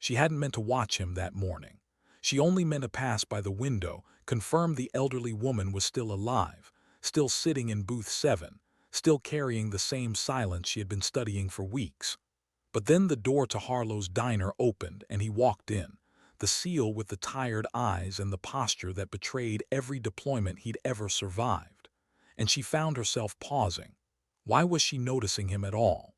She hadn't meant to watch him that morning. She only meant to pass by the window, confirm the elderly woman was still alive, still sitting in booth 7, still carrying the same silence she had been studying for weeks. But then the door to Harlow's diner opened and he walked in, the seal with the tired eyes and the posture that betrayed every deployment he'd ever survived. And she found herself pausing. Why was she noticing him at all?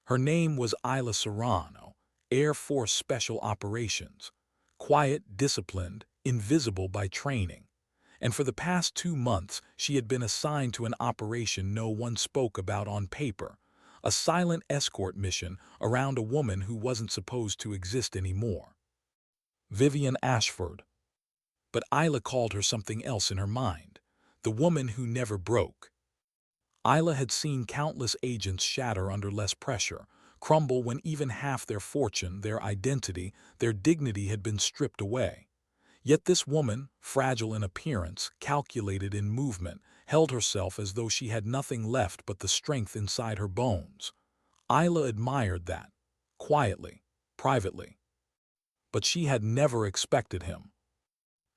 Her name was Isla Serrano, Air Force Special Operations. Quiet, disciplined, invisible by training. And for the past 2 months, she had been assigned to an operation no one spoke about on paper, a silent escort mission around a woman who wasn't supposed to exist anymore. Vivian Ashford. But Isla called her something else in her mind, the woman who never broke. Isla had seen countless agents shatter under less pressure, crumble when even half their fortune, their identity, their dignity had been stripped away. Yet this woman, fragile in appearance, calculated in movement, held herself as though she had nothing left but the strength inside her bones. Isla admired that, quietly, privately. But she had never expected him.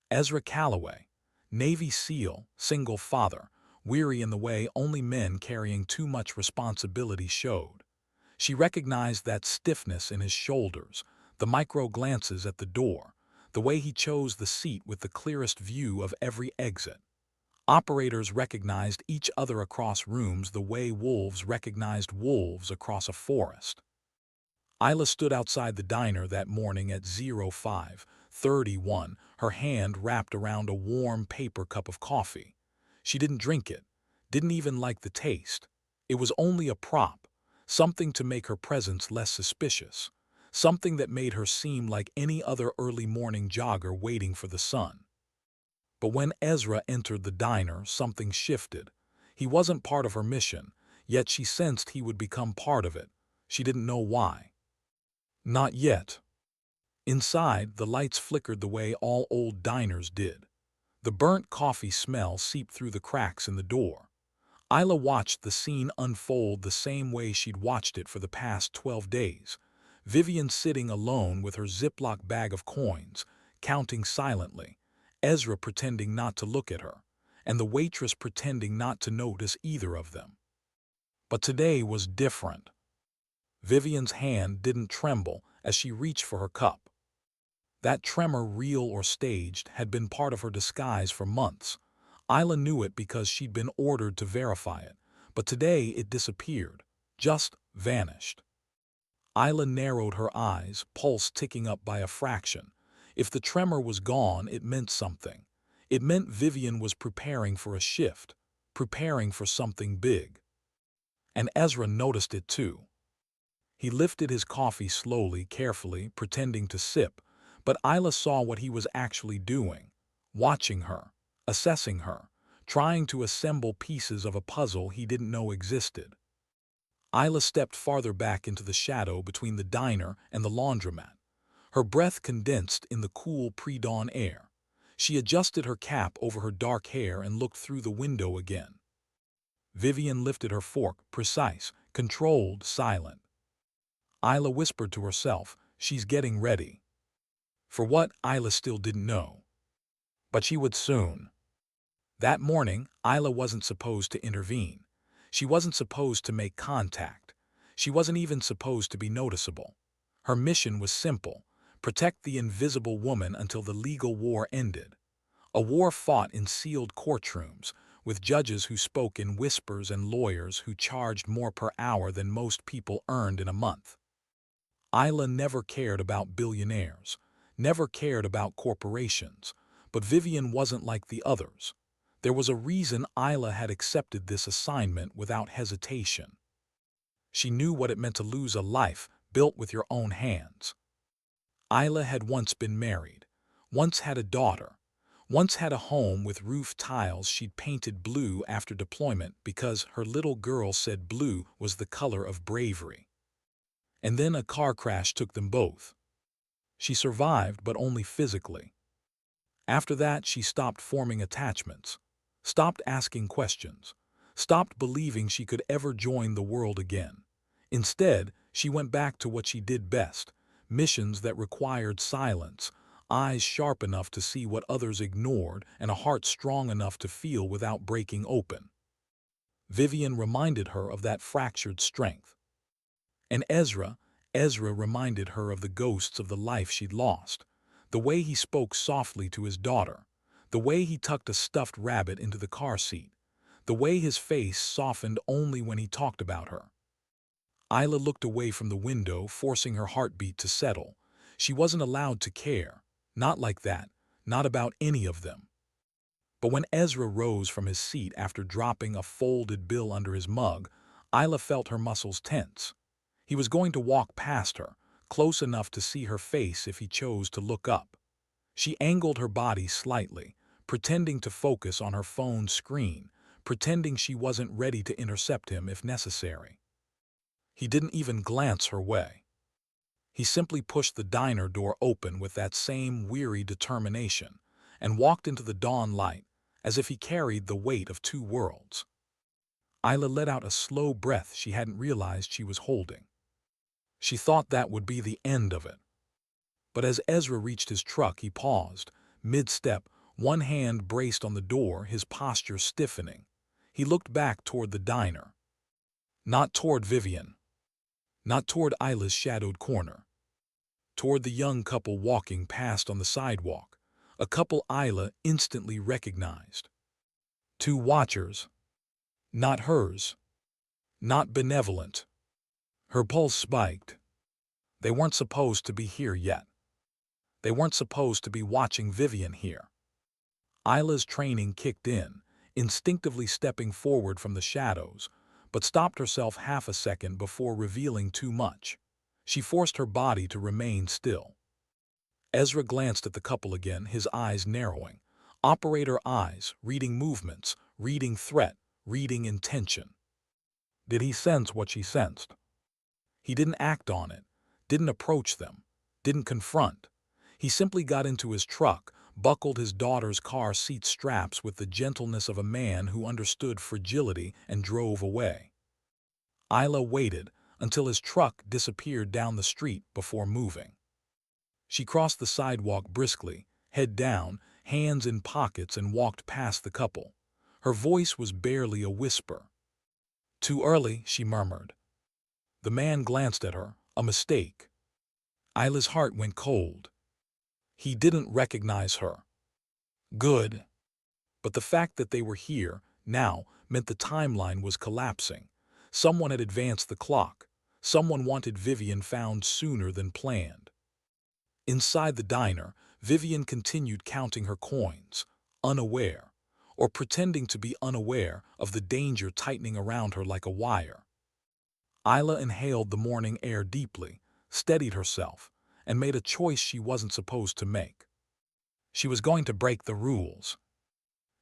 Ezra Calloway, Navy SEAL, single father, weary in the way only men carrying too much responsibility showed. She recognized that stiffness in his shoulders, the micro glances at the door, the way he chose the seat with the clearest view of every exit. Operators recognized each other across rooms the way wolves recognized wolves across a forest. Isla stood outside the diner that morning at 05:31, her hand wrapped around a warm paper cup of coffee. She didn't drink it, didn't even like the taste. It was only a prop, something to make her presence less suspicious, something that made her seem like any other early morning jogger waiting for the sun. But when Ezra entered the diner, something shifted. He wasn't part of her mission, yet she sensed he would become part of it. She didn't know why. Not yet. Inside, the lights flickered the way all old diners did. The burnt coffee smell seeped through the cracks in the door. Isla watched the scene unfold the same way she'd watched it for the past 12 days. Vivian sitting alone with her Ziploc bag of coins, counting silently, Ezra pretending not to look at her, and the waitress pretending not to notice either of them. But today was different. Vivian's hand didn't tremble as she reached for her cup. That tremor, real or staged, had been part of her disguise for months. Isla knew it because she'd been ordered to verify it, but today it disappeared, just vanished. Isla narrowed her eyes, pulse ticking up by a fraction. If the tremor was gone, it meant something. It meant Vivian was preparing for a shift, preparing for something big. And Ezra noticed it too. He lifted his coffee slowly, carefully, pretending to sip, but Isla saw what he was actually doing, watching her, assessing her, trying to assemble pieces of a puzzle he didn't know existed. Isla stepped farther back into the shadow between the diner and the laundromat. Her breath condensed in the cool pre-dawn air. She adjusted her cap over her dark hair and looked through the window again. Vivian lifted her fork, precise, controlled, silent. Isla whispered to herself, she's getting ready. For what, Isla still didn't know. But she would soon. That morning, Isla wasn't supposed to intervene. She wasn't supposed to make contact. She wasn't even supposed to be noticeable. Her mission was simple: protect the invisible woman until the legal war ended. A war fought in sealed courtrooms, with judges who spoke in whispers and lawyers who charged more per hour than most people earned in a month. Isla never cared about billionaires, never cared about corporations, but Vivian wasn't like the others. There was a reason Isla had accepted this assignment without hesitation. She knew what it meant to lose a life built with your own hands. Isla had once been married, once had a daughter, once had a home with roof tiles she'd painted blue after deployment because her little girl said blue was the color of bravery. And then a car crash took them both. She survived, but only physically. After that, she stopped forming attachments, stopped asking questions, stopped believing she could ever join the world again. Instead, she went back to what she did best: missions that required silence, eyes sharp enough to see what others ignored, and a heart strong enough to feel without breaking open. Vivian reminded her of that fractured strength. And Ezra reminded her of the ghosts of the life she'd lost, the way he spoke softly to his daughter, the way he tucked a stuffed rabbit into the car seat, the way his face softened only when he talked about her. Isla looked away from the window, forcing her heartbeat to settle. She wasn't allowed to care. Not like that. Not about any of them. But when Ezra rose from his seat after dropping a folded bill under his mug, Isla felt her muscles tense. He was going to walk past her, close enough to see her face if he chose to look up. She angled her body slightly, pretending to focus on her phone's screen, pretending she wasn't ready to intercept him if necessary. He didn't even glance her way. He simply pushed the diner door open with that same weary determination and walked into the dawn light as if he carried the weight of two worlds. Isla let out a slow breath she hadn't realized she was holding. She thought that would be the end of it. But as Ezra reached his truck, he paused, mid-step, one hand braced on the door, his posture stiffening. He looked back toward the diner. Not toward Vivian. Not toward Isla's shadowed corner. Toward the young couple walking past on the sidewalk, a couple Isla instantly recognized. Two watchers. Not hers. Not benevolent. Her pulse spiked. They weren't supposed to be here yet. They weren't supposed to be watching Vivian here. Isla's training kicked in, instinctively stepping forward from the shadows, but stopped herself half a second before revealing too much. She forced her body to remain still. Ezra glanced at the couple again, his eyes narrowing. Operator eyes, reading movements, reading threat, reading intention. Did he sense what she sensed? He didn't act on it, didn't approach them, didn't confront. He simply got into his truck, buckled his daughter's car seat straps with the gentleness of a man who understood fragility, and drove away. Isla waited until his truck disappeared down the street before moving. She crossed the sidewalk briskly, head down, hands in pockets, and walked past the couple. Her voice was barely a whisper. "Too early," she murmured. The man glanced at her. A mistake. Isla's heart went cold. He didn't recognize her. Good. But the fact that they were here, now, meant the timeline was collapsing. Someone had advanced the clock. Someone wanted Vivian found sooner than planned. Inside the diner, Vivian continued counting her coins, unaware, or pretending to be unaware of the danger tightening around her like a wire. Isla inhaled the morning air deeply, steadied herself, and made a choice she wasn't supposed to make. She was going to break the rules.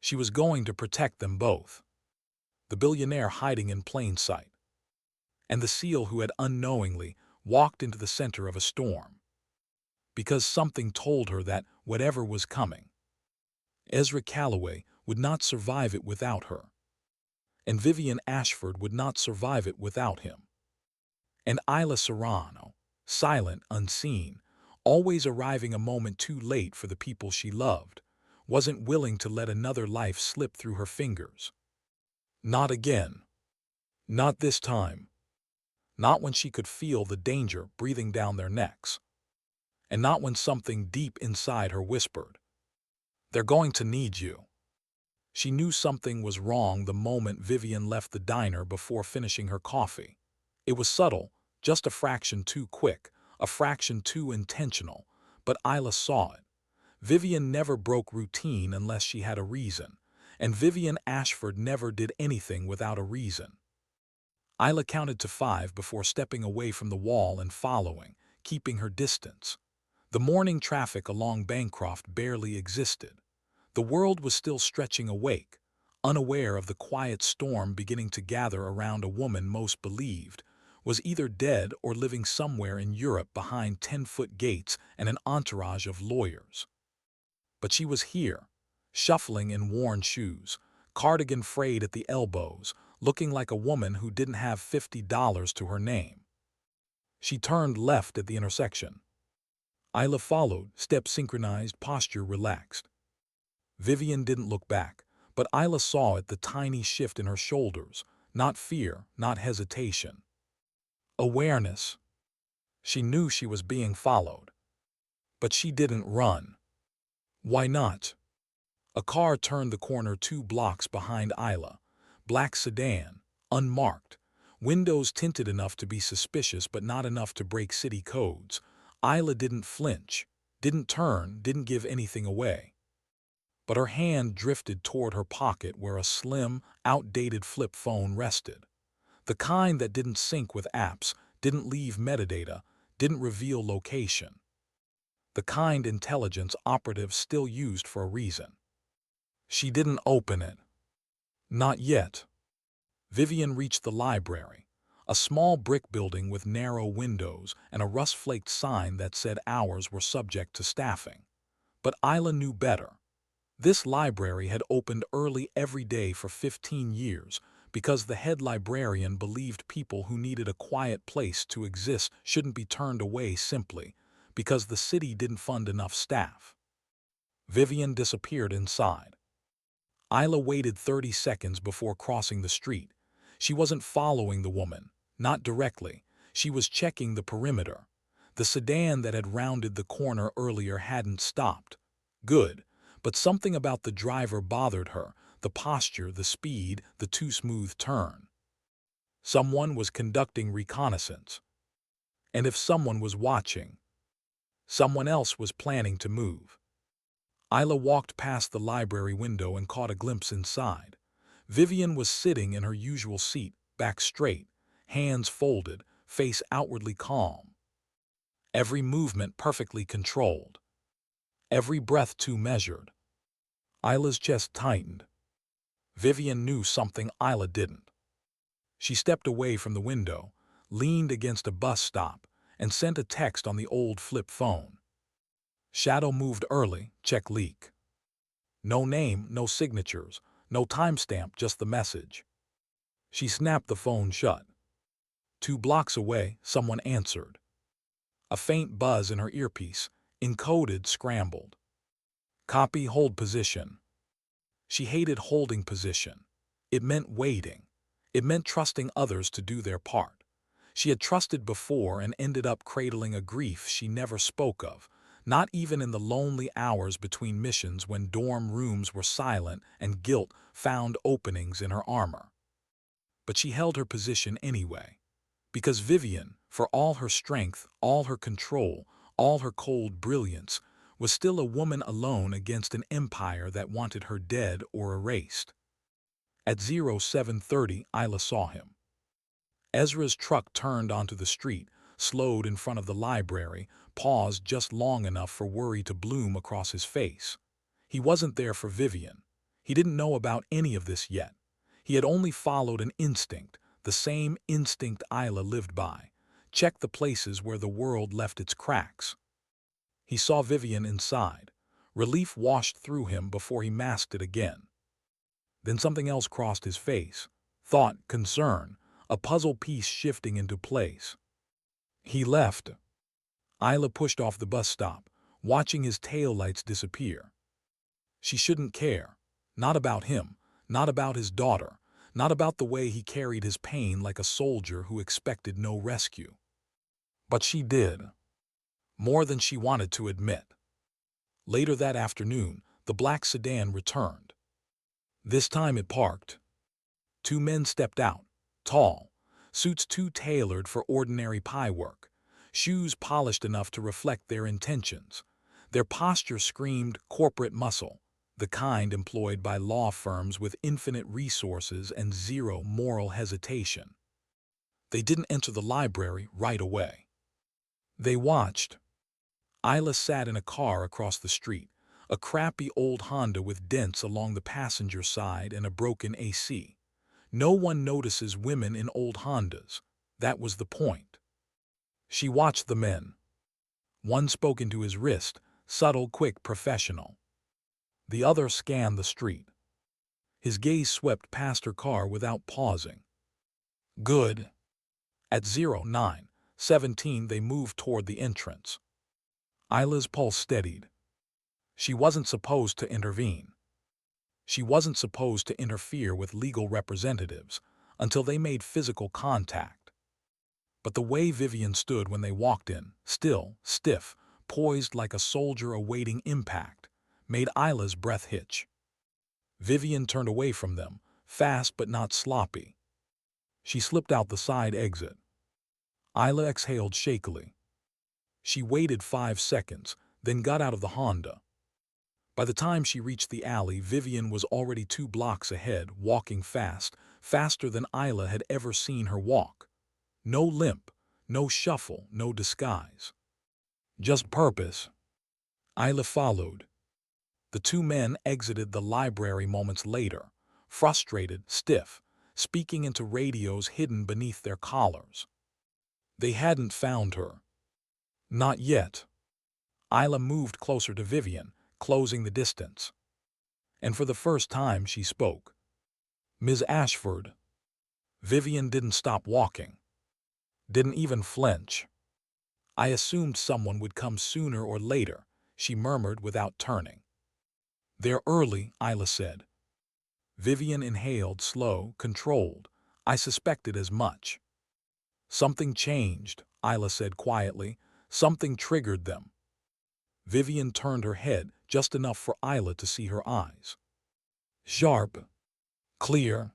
She was going to protect them both. The billionaire hiding in plain sight, and the SEAL who had unknowingly walked into the center of a storm. Because something told her that, whatever was coming, Ezra Calloway would not survive it without her. And Vivian Ashford would not survive it without him. And Isla Serrano, silent, unseen, always arriving a moment too late for the people she loved, wasn't willing to let another life slip through her fingers. Not again. Not this time. Not when she could feel the danger breathing down their necks. And not when something deep inside her whispered, "They're going to need you." She knew something was wrong the moment Vivian left the diner before finishing her coffee. It was subtle, just a fraction too quick, a fraction too intentional, but Isla saw it. Vivian never broke routine unless she had a reason, and Vivian Ashford never did anything without a reason. Isla counted to 5 before stepping away from the wall and following, keeping her distance. The morning traffic along Bancroft barely existed. The world was still stretching awake, unaware of the quiet storm beginning to gather around a woman most believed was either dead or living somewhere in Europe behind 10-foot gates and an entourage of lawyers. But she was here, shuffling in worn shoes, cardigan frayed at the elbows, looking like a woman who didn't have $50 to her name. She turned left at the intersection. Isla followed, steps synchronized, posture relaxed. Vivian didn't look back, but Isla saw it, the tiny shift in her shoulders. Not fear, not hesitation. Awareness. She knew she was being followed. But she didn't run. Why not? A car turned the corner 2 blocks behind Isla. Black sedan, unmarked. Windows tinted enough to be suspicious but not enough to break city codes. Isla didn't flinch, didn't turn, didn't give anything away. But her hand drifted toward her pocket where a slim, outdated flip phone rested. The kind that didn't sync with apps, didn't leave metadata, didn't reveal location. The kind intelligence Operative still used for a reason. She didn't open it. Not yet. Vivian reached the library, a small brick building with narrow windows and a rust-flaked sign that said hours were subject to staffing. But Isla knew better. This library had opened early every day for 15 years because the head librarian believed people who needed a quiet place to exist shouldn't be turned away simply because the city didn't fund enough staff. Vivian disappeared inside. Isla waited 30 seconds before crossing the street. She wasn't following the woman, not directly. She was checking the perimeter. The sedan that had rounded the corner earlier hadn't stopped. Good, but something about the driver bothered her, the posture, the speed, the too smooth turn. Someone was conducting reconnaissance. And if someone was watching, someone else was planning to move. Isla walked past the library window and caught a glimpse inside. Vivian was sitting in her usual seat, back straight, hands folded, face outwardly calm. Every movement perfectly controlled. Every breath too measured. Isla's chest tightened. Vivian knew something Isla didn't. She stepped away from the window, leaned against a bus stop, and sent a text on the old flip phone. Shadow moved early, check leak. No name, no signatures, no timestamp, just the message. She snapped the phone shut. 2 blocks away, someone answered. A faint buzz in her earpiece, encoded, scrambled. Copy, hold position. She hated holding position. It meant waiting. It meant trusting others to do their part. She had trusted before and ended up cradling a grief she never spoke of, not even in the lonely hours between missions when dorm rooms were silent and guilt found openings in her armor. But she held her position anyway, because Vivian, for all her strength, all her control, all her cold brilliance, was still a woman alone against an empire that wanted her dead or erased. At 0730, Isla saw him. Ezra's truck turned onto the street, slowed in front of the library, paused just long enough for worry to bloom across his face. He wasn't there for Vivian. He didn't know about any of this yet. He had only followed an instinct, the same instinct Isla lived by. Check the places where the world left its cracks. He saw Vivian inside. Relief washed through him before he masked it again. Then something else crossed his face. Thought, concern, a puzzle piece shifting into place. He left. Isla pushed off the bus stop, watching his taillights disappear. She shouldn't care. Not about him, not about his daughter, not about the way he carried his pain like a soldier who expected no rescue. But she did. More than she wanted to admit. Later that afternoon, the black sedan returned. This time it parked. 2 men stepped out, tall, suits too tailored for ordinary pie work, shoes polished enough to reflect their intentions. Their posture screamed corporate muscle, the kind employed by law firms with infinite resources and zero moral hesitation. They didn't enter the library right away. They watched. Isla sat in a car across the street, a crappy old Honda with dents along the passenger side and a broken AC. No one notices women in old Hondas. That was the point. She watched the men. One spoke into his wrist, subtle, quick, professional. The other scanned the street. His gaze swept past her car without pausing. Good. At 09:17 they moved toward the entrance. Isla's pulse steadied. She wasn't supposed to intervene. She wasn't supposed to interfere with legal representatives until they made physical contact. But the way Vivian stood when they walked in, still, stiff, poised like a soldier awaiting impact, made Isla's breath hitch. Vivian turned away from them, fast but not sloppy. She slipped out the side exit. Isla exhaled shakily. She waited 5 seconds, then got out of the Honda. By the time she reached the alley, Vivian was already 2 blocks ahead, walking fast, faster than Isla had ever seen her walk. No limp, no shuffle, no disguise. Just purpose. Isla followed. The 2 men exited the library moments later, frustrated, stiff, speaking into radios hidden beneath their collars. They hadn't found her. Not yet. Isla moved closer to Vivian, closing the distance. And for the first time she spoke. "Ms. Ashford." Vivian didn't stop walking. Didn't even flinch. "I assumed someone would come sooner or later," she murmured without turning. "They're early," Isla said. Vivian inhaled, slow, controlled. "I suspected as much." "Something changed," Isla said quietly. "Something triggered them." Vivian turned her head just enough for Isla to see her eyes. Sharp, clear,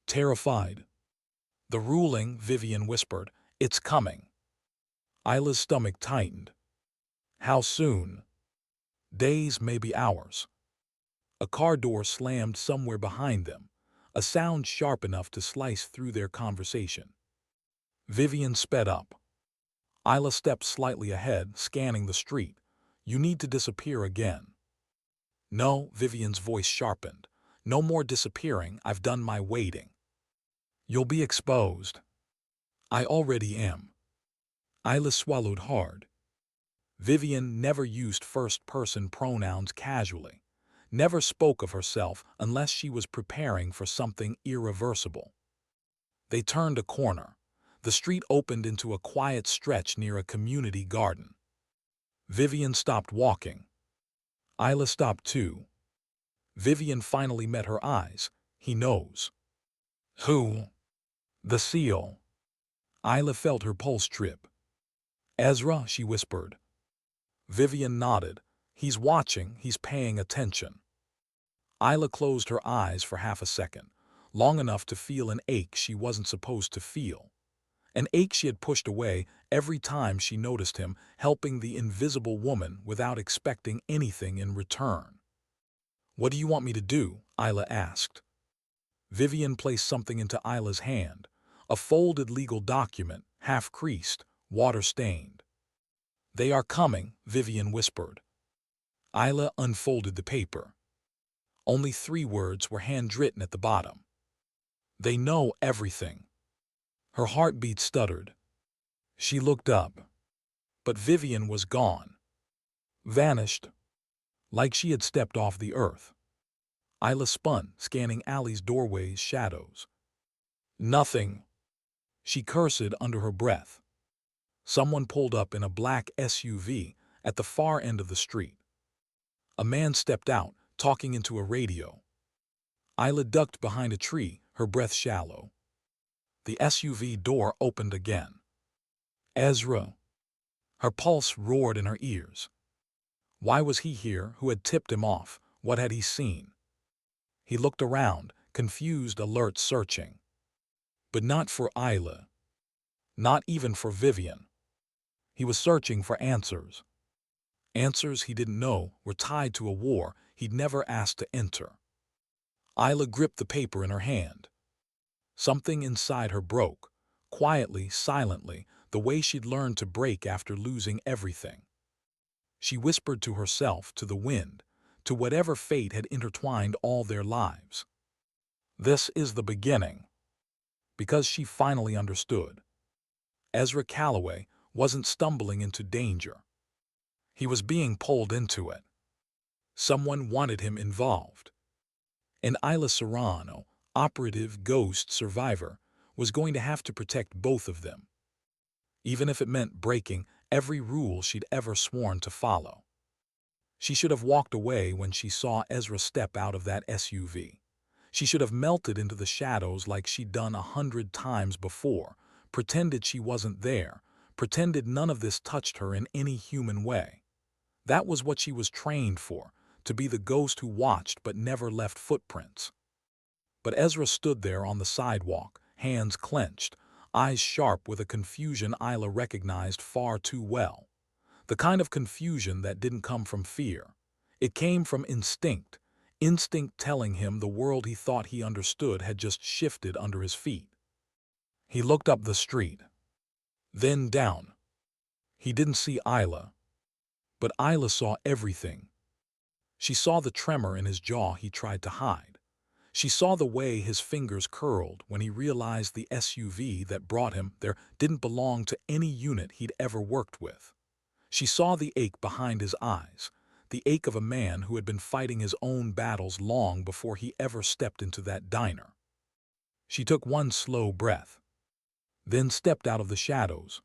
terrified. "The ruling," Vivian whispered. "It's coming." Isla's stomach tightened. "How soon?" "Days, maybe hours." A car door slammed somewhere behind them, a sound sharp enough to slice through their conversation. Vivian sped up. Isla stepped slightly ahead, scanning the street. "You need to disappear again." "No," Vivian's voice sharpened. "No more disappearing. I've done my waiting." "You'll be exposed." "I already am." Isla swallowed hard. Vivian never used first-person pronouns casually, never spoke of herself unless she was preparing for something irreversible. They turned a corner. The street opened into a quiet stretch near a community garden. Vivian stopped walking. Isla stopped too. Vivian finally met her eyes. "He knows." "Who?" "The seal." Isla felt her pulse trip. "Ezra," she whispered. Vivian nodded. "He's watching, he's paying attention." Isla closed her eyes for half a second, long enough to feel an ache she wasn't supposed to feel. An ache she had pushed away every time she noticed him helping the invisible woman without expecting anything in return. "What do you want me to do?" Isla asked. Vivian placed something into Isla's hand, a folded legal document, half-creased, water-stained. "They are coming," Vivian whispered. Isla unfolded the paper. Only 3 words were handwritten at the bottom. "They know everything." Her heartbeat stuttered. She looked up. But Vivian was gone. Vanished. Like she had stepped off the earth. Isla spun, scanning alley's doorways' shadows. "Nothing." She cursed under her breath. Someone pulled up in a black SUV at the far end of the street. A man stepped out, talking into a radio. Isla ducked behind a tree, her breath shallow. The SUV door opened again. "Ezra." Her pulse roared in her ears. Why was he here? Who had tipped him off? What had he seen? He looked around, confused, alert, searching. But not for Isla. Not even for Vivian. He was searching for answers. Answers he didn't know were tied to a war he'd never asked to enter. Isla gripped the paper in her hand. Something inside her broke, quietly, silently, the way she'd learned to break after losing everything. She whispered to herself, to the wind, to whatever fate had intertwined all their lives. "This is the beginning." Because she finally understood. Ezra Calloway wasn't stumbling into danger. He was being pulled into it. Someone wanted him involved. And Isla Serrano, operative, ghost, survivor, was going to have to protect both of them. Even if it meant breaking every rule she'd ever sworn to follow. She should have walked away when she saw Ezra step out of that SUV. She should have melted into the shadows like she'd done 100 times before, pretended she wasn't there, pretended none of this touched her in any human way. That was what she was trained for, to be the ghost who watched but never left footprints. But Ezra stood there on the sidewalk, hands clenched, eyes sharp with a confusion Isla recognized far too well. The kind of confusion that didn't come from fear. It came from instinct, instinct telling him the world he thought he understood had just shifted under his feet. He looked up the street, then down. He didn't see Isla, but Isla saw everything. She saw the tremor in his jaw he tried to hide. She saw the way his fingers curled when he realized the SUV that brought him there didn't belong to any unit he'd ever worked with. She saw the ache behind his eyes, the ache of a man who had been fighting his own battles long before he ever stepped into that diner. She took one slow breath, then stepped out of the shadows.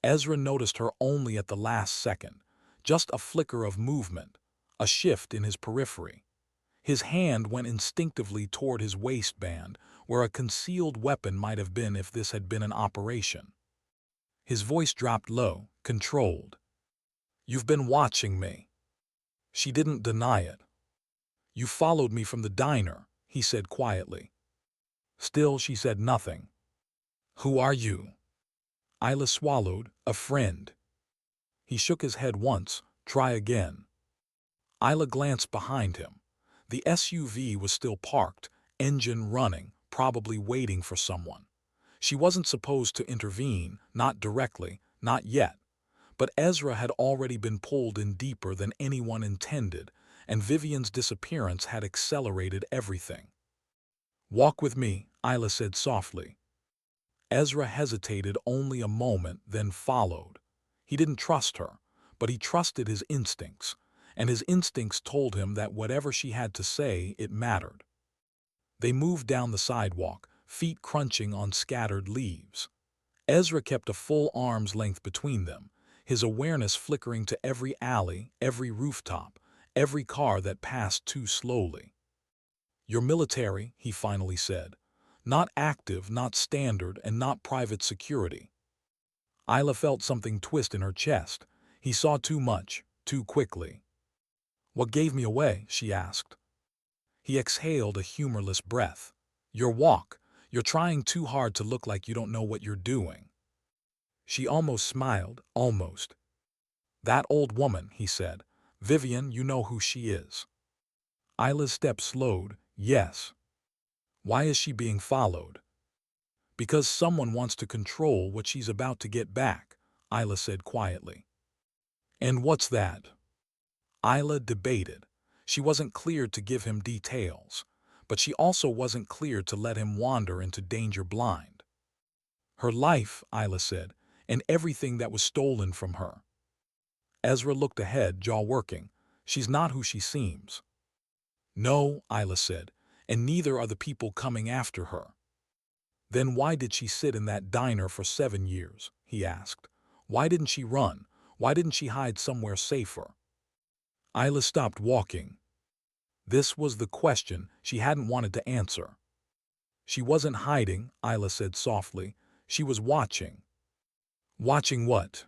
Ezra noticed her only at the last second, just a flicker of movement, a shift in his periphery. His hand went instinctively toward his waistband, where a concealed weapon might have been if this had been an operation. His voice dropped low, controlled. "You've been watching me." She didn't deny it. "You followed me from the diner," he said quietly. Still, she said nothing. "Who are you?" Isla swallowed. "A friend." He shook his head once. "Try again." Isla glanced behind him. The SUV was still parked, engine running, probably waiting for someone. She wasn't supposed to intervene, not directly, not yet. But Ezra had already been pulled in deeper than anyone intended, and Vivian's disappearance had accelerated everything. "Walk with me," Isla said softly. Ezra hesitated only a moment, then followed. He didn't trust her, but he trusted his instincts, and his instincts told him that whatever she had to say, it mattered. They moved down the sidewalk, feet crunching on scattered leaves. Ezra kept a full arm's length between them, his awareness flickering to every alley, every rooftop, every car that passed too slowly. "You're military," he finally said. "Not active, not standard, and not private security." Isla felt something twist in her chest. He saw too much, too quickly. "What gave me away?" she asked. He exhaled a humorless breath. "Your walk. You're trying too hard to look like you don't know what you're doing." She almost smiled, almost. "That old woman," he said. "Vivian, you know who she is." Isla's step slowed. "Yes." "Why is she being followed?" "Because someone wants to control what she's about to get back," Isla said quietly. "And what's that?" Isla debated. She wasn't cleared to give him details, but she also wasn't cleared to let him wander into danger blind. "Her life," Isla said, "and everything that was stolen from her." Ezra looked ahead, jaw working. "She's not who she seems." "No," Isla said, "and neither are the people coming after her." "Then why did she sit in that diner for 7 years?" he asked. "Why didn't she run? Why didn't she hide somewhere safer?" Isla stopped walking. This was the question she hadn't wanted to answer. "She wasn't hiding," Isla said softly. "She was watching." "Watching what?"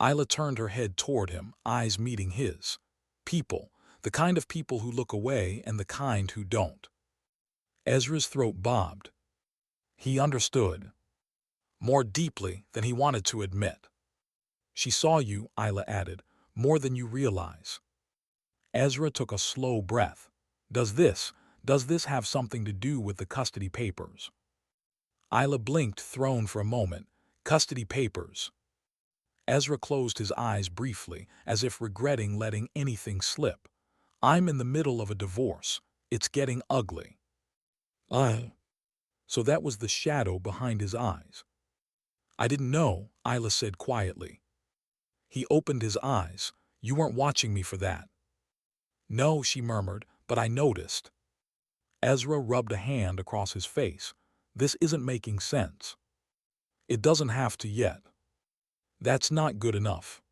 Isla turned her head toward him, eyes meeting his. "People. The kind of people who look away and the kind who don't." Ezra's throat bobbed. He understood. More deeply than he wanted to admit. "She saw you," Isla added, "more than you realize." Ezra took a slow breath. Does this have something to do with the custody papers?" Isla blinked, thrown for a moment. "Custody papers." Ezra closed his eyes briefly, as if regretting letting anything slip. "I'm in the middle of a divorce. It's getting ugly." So that was the shadow behind his eyes. "I didn't know," Isla said quietly. He opened his eyes. "You weren't watching me for that." "No," she murmured, "but I noticed." Ezra rubbed a hand across his face. "This isn't making sense." "It doesn't have to yet." That's not good enough.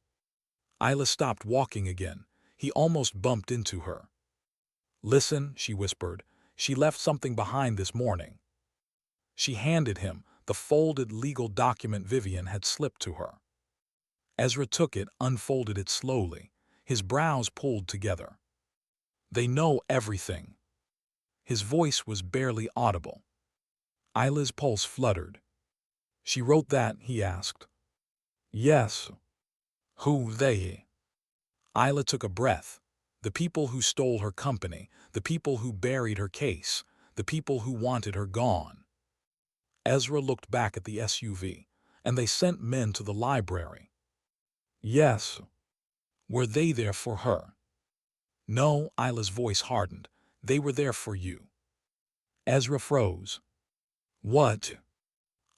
Isla stopped walking again. He almost bumped into her. Listen, she whispered. She left something behind this morning. She handed him the folded legal document Vivian had slipped to her. Ezra took it, unfolded it slowly, his brows pulled together. They know everything. His voice was barely audible. Isla's pulse fluttered. She wrote that, he asked. Yes. Who they? Isla took a breath. The people who stole her company, the people who buried her case, the people who wanted her gone. Ezra looked back at the SUV, and they sent men to the library. Yes. Were they there for her? No, Isla's voice hardened. They were there for you. Ezra froze. What?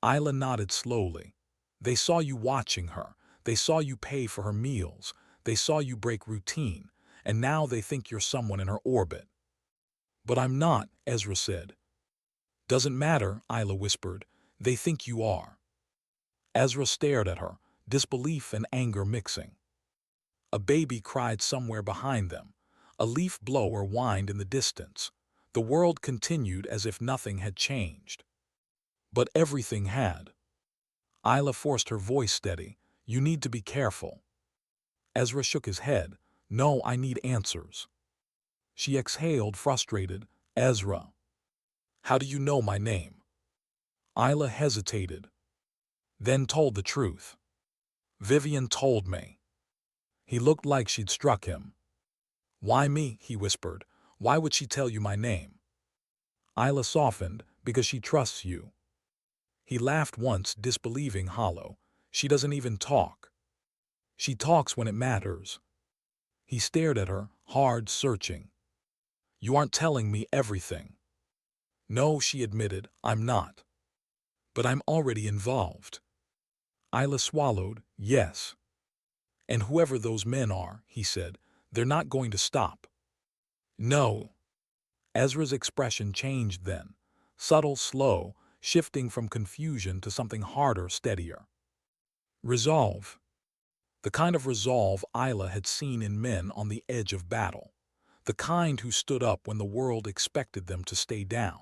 Isla nodded slowly. They saw you watching her. They saw you pay for her meals. They saw you break routine. And now they think you're someone in her orbit. But I'm not, Ezra said. Doesn't matter, Isla whispered. They think you are. Ezra stared at her, disbelief and anger mixing. A baby cried somewhere behind them. A leaf blower whined in the distance. The world continued as if nothing had changed. But everything had. Isla forced her voice steady. You need to be careful. Ezra shook his head. No, I need answers. She exhaled, frustrated. Ezra. How do you know my name? Isla hesitated, then told the truth. Vivian told me. He looked like she'd struck him. Why me? He whispered. Why would she tell you my name? Isla softened, because she trusts you. He laughed once, disbelieving, hollow. She doesn't even talk. She talks when it matters. He stared at her, hard, searching. You aren't telling me everything. No, she admitted, I'm not. But I'm already involved. Isla swallowed. Yes. And whoever those men are, he said, they're not going to stop. No. Ezra's expression changed then, subtle, slow, shifting from confusion to something harder, steadier. Resolve. The kind of resolve Isla had seen in men on the edge of battle. The kind who stood up when the world expected them to stay down.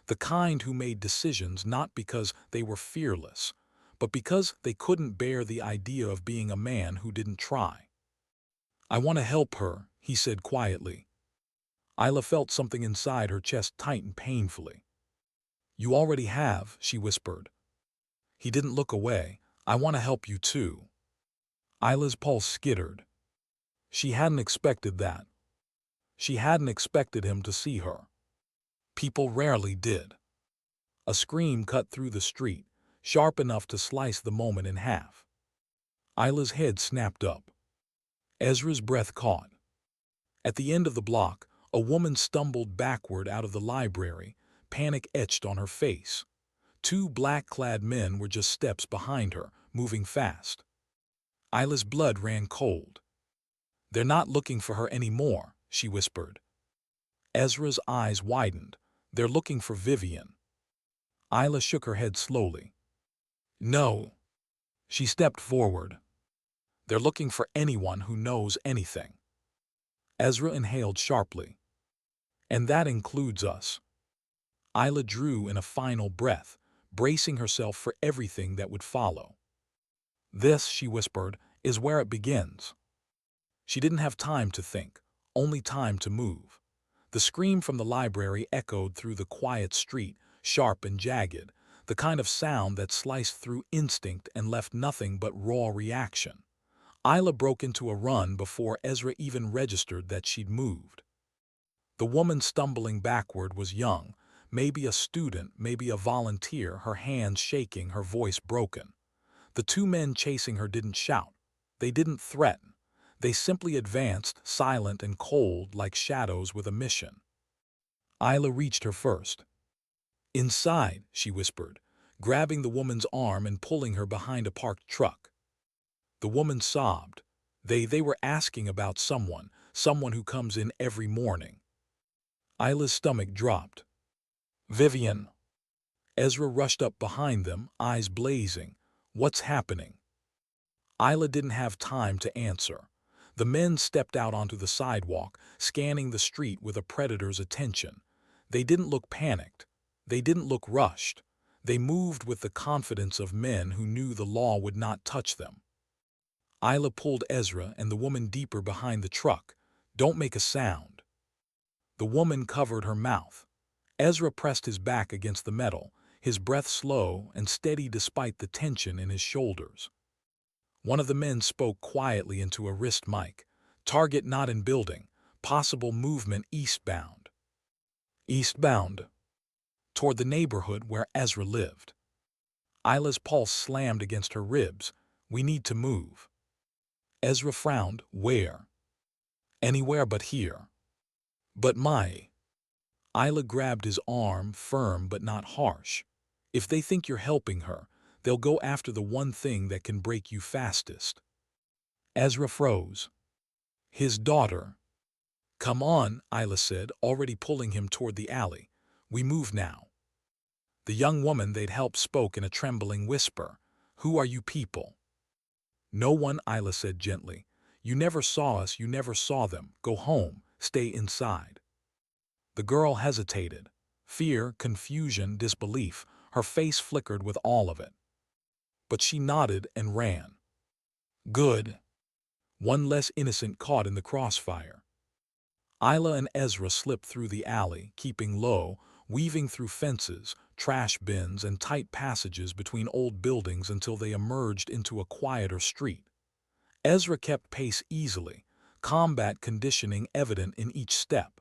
The kind who made decisions not because they were fearless, but because they couldn't bear the idea of being a man who didn't try. I want to help her, he said quietly. Isla felt something inside her chest tighten painfully. You already have, she whispered. He didn't look away. I want to help you too. Isla's pulse skittered. She hadn't expected that. She hadn't expected him to see her. People rarely did. A scream cut through the street, sharp enough to slice the moment in half. Isla's head snapped up. Ezra's breath caught. At the end of the block, a woman stumbled backward out of the library, panic etched on her face. Two black-clad men were just steps behind her, moving fast. Isla's blood ran cold. They're not looking for her anymore, she whispered. Ezra's eyes widened. They're looking for Vivian. Isla shook her head slowly. No. She stepped forward. They're looking for anyone who knows anything. Ezra inhaled sharply. And that includes us. Isla drew in a final breath, bracing herself for everything that would follow. This, she whispered, is where it begins. She didn't have time to think, only time to move. The scream from the library echoed through the quiet street, sharp and jagged, the kind of sound that sliced through instinct and left nothing but raw reaction. Isla broke into a run before Ezra even registered that she'd moved. The woman stumbling backward was young, maybe a student, maybe a volunteer, her hands shaking, her voice broken. The two men chasing her didn't shout. They didn't threaten. They simply advanced, silent and cold, like shadows with a mission. Isla reached her first. Inside, she whispered, grabbing the woman's arm and pulling her behind a parked truck. The woman sobbed. They were asking about someone who comes in every morning. Isla's stomach dropped. Vivian. Ezra rushed up behind them, eyes blazing. What's happening? Isla didn't have time to answer. The men stepped out onto the sidewalk, scanning the street with a predator's attention. They didn't look panicked. They didn't look rushed. They moved with the confidence of men who knew the law would not touch them. Isla pulled Ezra and the woman deeper behind the truck. "Don't make a sound." The woman covered her mouth. Ezra pressed his back against the metal, his breath slow and steady despite the tension in his shoulders. One of the men spoke quietly into a wrist mic. "Target not in building. Possible movement eastbound." Eastbound. Toward the neighborhood where Ezra lived. Isla's pulse slammed against her ribs. "We need to move." Ezra frowned. "Where?" "Anywhere but here." "But my—" Isla grabbed his arm, firm but not harsh. "If they think you're helping her, they'll go after the one thing that can break you fastest." Ezra froze. His daughter. "Come on," Isla said, already pulling him toward the alley. "We move now." The young woman they'd helped spoke in a trembling whisper. "Who are you people?" "No one," Isla said gently. "You never saw us, you never saw them. Go home, stay inside." The girl hesitated. Fear, confusion, disbelief. Her face flickered with all of it. But she nodded and ran. Good. One less innocent caught in the crossfire. Isla and Ezra slipped through the alley, keeping low, weaving through fences, trash bins, and tight passages between old buildings until they emerged into a quieter street. Ezra kept pace easily, combat conditioning evident in each step,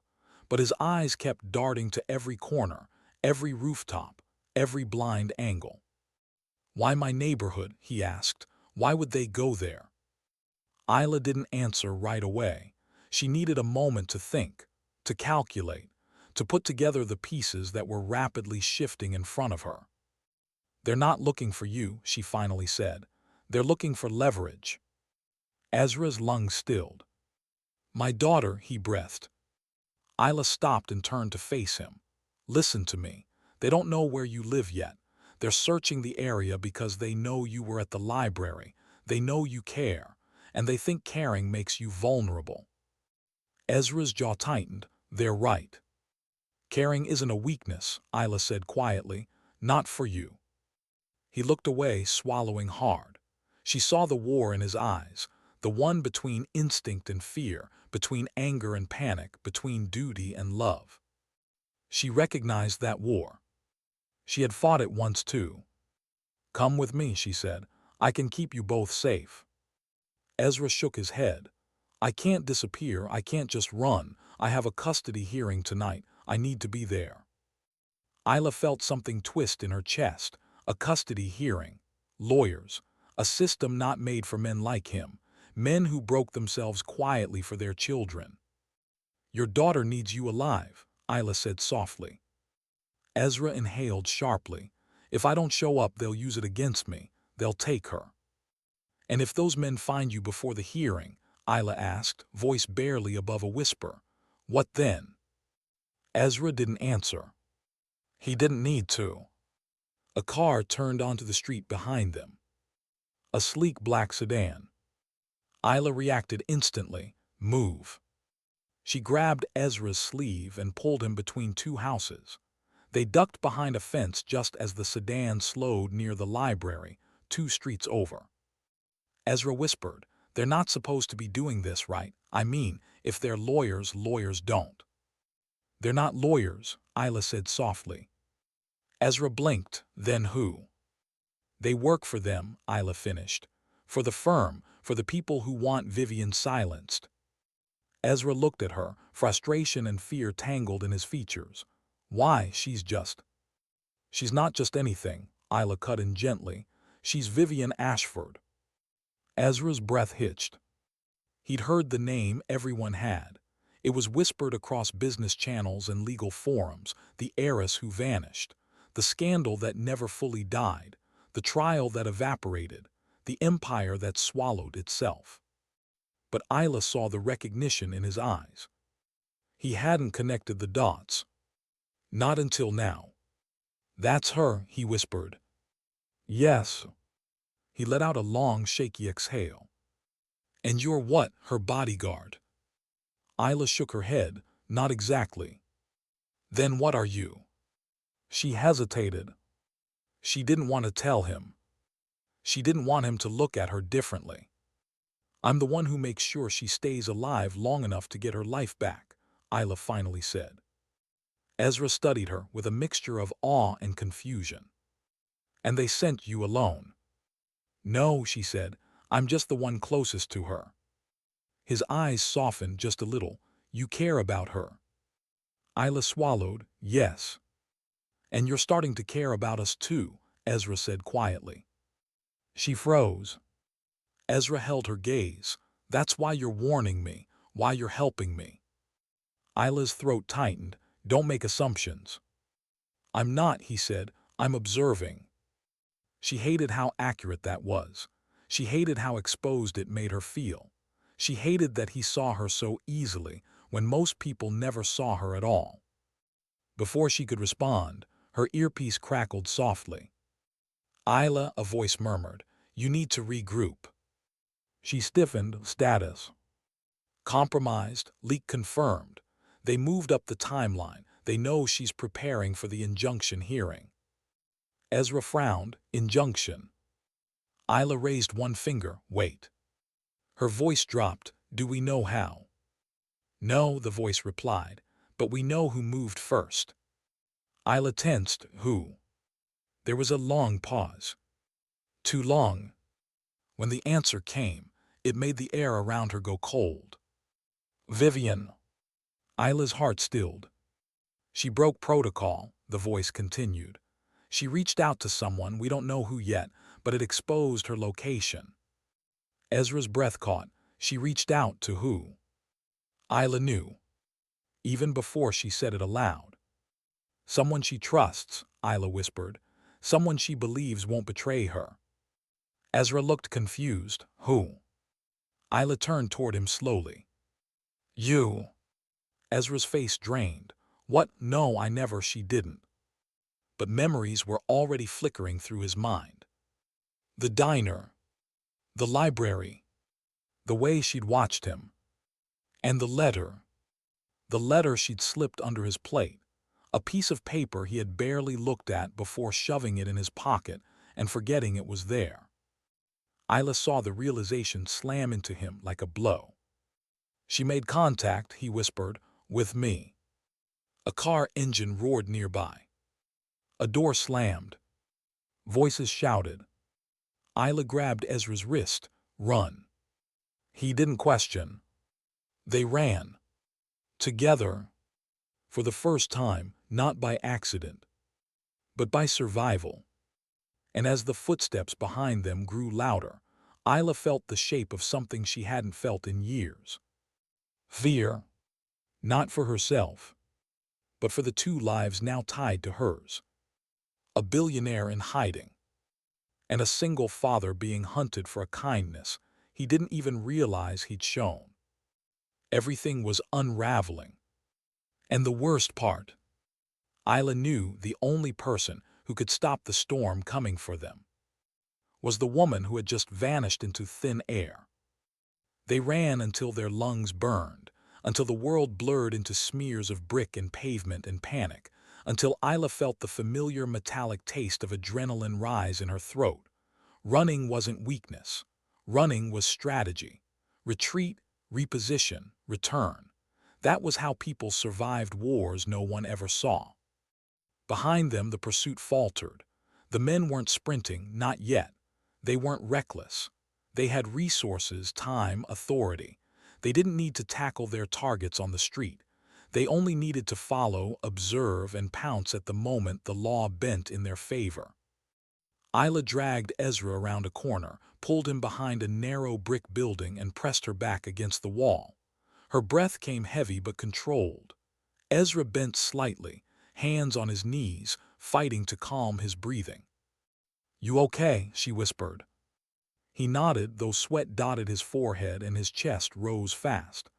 but his eyes kept darting to every corner, every rooftop, every blind angle. "Why my neighborhood?" he asked. "Why would they go there?" Isla didn't answer right away. She needed a moment to think, to calculate, to put together the pieces that were rapidly shifting in front of her. "They're not looking for you," she finally said. "They're looking for leverage." Ezra's lungs stilled. "My daughter," he breathed. Isla stopped and turned to face him. "Listen to me. They don't know where you live yet. They're searching the area because they know you were at the library. They know you care, and they think caring makes you vulnerable." Ezra's jaw tightened. "They're right. Caring isn't a weakness," Isla said quietly. "Not for you." He looked away, swallowing hard. She saw the war in his eyes, the one between instinct and fear, between anger and panic, between duty and love. She recognized that war. She had fought it once too. "Come with me," she said. "I can keep you both safe." Ezra shook his head. "I can't disappear. I can't just run. I have a custody hearing tonight. I need to be there." Isla felt something twist in her chest. A custody hearing. Lawyers. A system not made for men like him. Men who broke themselves quietly for their children. "Your daughter needs you alive," Isla said softly. Ezra inhaled sharply. "If I don't show up, they'll use it against me. They'll take her." "And if those men find you before the hearing," Isla asked, voice barely above a whisper, "what then?" Ezra didn't answer. He didn't need to. A car turned onto the street behind them. A sleek black sedan. Isla reacted instantly. "Move." She grabbed Ezra's sleeve and pulled him between two houses. They ducked behind a fence just as the sedan slowed near the library, 2 streets over. Ezra whispered, "They're not supposed to be doing this, right? I mean, if they're lawyers, lawyers don't." "They're not lawyers," Isla said softly. Ezra blinked. "Then who?" "They work for them," Isla finished. "For the firm, for the people who want Vivian silenced." Ezra looked at her, frustration and fear tangled in his features. "Why, she's not just anything," Isla cut in gently. "She's Vivian Ashford." Ezra's breath hitched. He'd heard the name everyone had. It was whispered across business channels and legal forums, the heiress who vanished, the scandal that never fully died, the trial that evaporated, the empire that swallowed itself. But Isla saw the recognition in his eyes. He hadn't connected the dots. Not until now. "That's her," he whispered. "Yes." He let out a long, shaky exhale. And you're what, her bodyguard? Isla shook her head. Not exactly. Then what are you? She hesitated. She didn't want to tell him. She didn't want him to look at her differently. I'm the one who makes sure she stays alive long enough to get her life back, Isla finally said. Ezra studied her with a mixture of awe and confusion. And they sent you alone. No, she said, I'm just the one closest to her. His eyes softened just a little. You care about her. Isla swallowed. Yes. And you're starting to care about us too, Ezra said quietly. She froze. Ezra held her gaze. That's why you're warning me, why you're helping me. Isla's throat tightened. Don't make assumptions. I'm not, he said. I'm observing. She hated how accurate that was. She hated how exposed it made her feel. She hated that he saw her so easily when most people never saw her at all. Before she could respond, her earpiece crackled softly. Isla, a voice murmured, you need to regroup. She stiffened. Status compromised, leak confirmed. They moved up the timeline. They know she's preparing for the injunction hearing. Ezra frowned. Injunction. Isla raised one finger. Wait. Her voice dropped. Do we know how? No, the voice replied, but we know who moved first. Isla tensed. Who? There was a long pause. Too long. When the answer came, it made the air around her go cold. Vivian. Isla's heart stilled. She broke protocol, the voice continued. She reached out to someone, we don't know who yet, but it exposed her location. Ezra's breath caught. She reached out to who? Isla knew, even before she said it aloud. Someone she trusts, Isla whispered. Someone she believes won't betray her. Ezra looked confused. Who? Isla turned toward him slowly. You. Ezra's face drained. What? No, I never. She didn't. But memories were already flickering through his mind. The diner. The library. The way she'd watched him. And the letter. The letter she'd slipped under his plate. A piece of paper he had barely looked at before shoving it in his pocket and forgetting it was there. Isla saw the realization slam into him like a blow. She made contact, he whispered, with me. A car engine roared nearby. A door slammed. Voices shouted. Isla grabbed Ezra's wrist. Run. He didn't question. They ran. Together. For the first time, not by accident, but by survival. And as the footsteps behind them grew louder, Isla felt the shape of something she hadn't felt in years. Fear. Not for herself, but for the two lives now tied to hers. A billionaire in hiding, and a single father being hunted for a kindness he didn't even realize he'd shown. Everything was unraveling. And the worst part, Isla knew the only person who could stop the storm coming for them was the woman who had just vanished into thin air. They ran until their lungs burned, until the world blurred into smears of brick and pavement and panic, until Isla felt the familiar metallic taste of adrenaline rise in her throat. Running wasn't weakness. Running was strategy. Retreat, reposition, return. That was how people survived wars no one ever saw. Behind them, the pursuit faltered. The men weren't sprinting, not yet. They weren't reckless. They had resources, time, authority. They didn't need to tackle their targets on the street. They only needed to follow, observe, and pounce at the moment the law bent in their favor. Isla dragged Ezra around a corner, pulled him behind a narrow brick building, and pressed her back against the wall. Her breath came heavy but controlled. Ezra bent slightly, hands on his knees, fighting to calm his breathing. "You okay?" she whispered. He nodded, though sweat dotted his forehead and his chest rose fast.